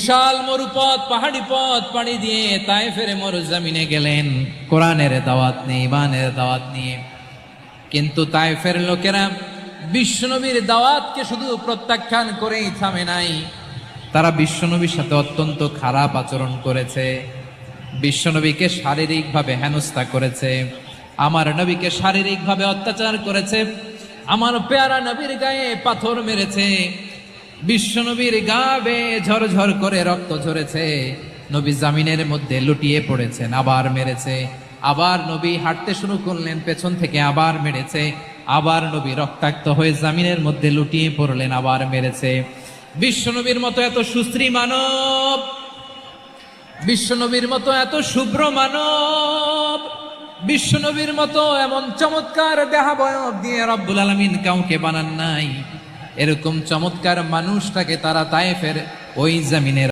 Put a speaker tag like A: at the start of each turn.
A: বিশাল মরুপথ পাহাড়ি পথ পাড়ি দিয়ে তায়েফের মরুজমিনে গেলেন কোরআনের দাওয়াত নিয়ে, ইমানের দাওয়াত নিয়ে। কিন্তু তায়েফের লোকেরা বিশ্বনবীর দাওয়াতকে শুধু প্রত্যাখ্যান করেই থামে নাই, তারা বিশ্বনবীর সাথে অত্যন্ত খারাপ আচরণ করেছে। বিশ্বনবীকে শারীরিকভাবে হেনস্থা করেছে, আমার নবীকে শারীরিকভাবে অত্যাচার করেছে, আমার পেয়ারা নবীর গায়ে পাথর মেরেছে, বিশ্বনবীর গা বেয়ে ঝরঝর করে রক্ত ঝরেছে, নবী জামিনের মধ্যে লুটিয়ে পড়েছেন, আবার মেরেছে, আবার নবী হাঁটতে শুরু করলেন, পেছন থেকে আবার মেরেছে, আবার নবী রক্তাক্ত হয়ে জামিনের মধ্যে লুটিয়ে পড়লেন, আবার মেরেছে। বিশ্বনবীর মতো এত সুশ্রী মানব, বিশ্বনবীর মতো এত শুভ্র মানব, বিশ্বনবীর মতো এমন চমৎকার দেহাবয়ব দিয়ে রব্বুল আলামিন কাউকে বানান নাই। এরকম চমৎকার মানুষটাকে তারা তায়েফের ওই জমিনে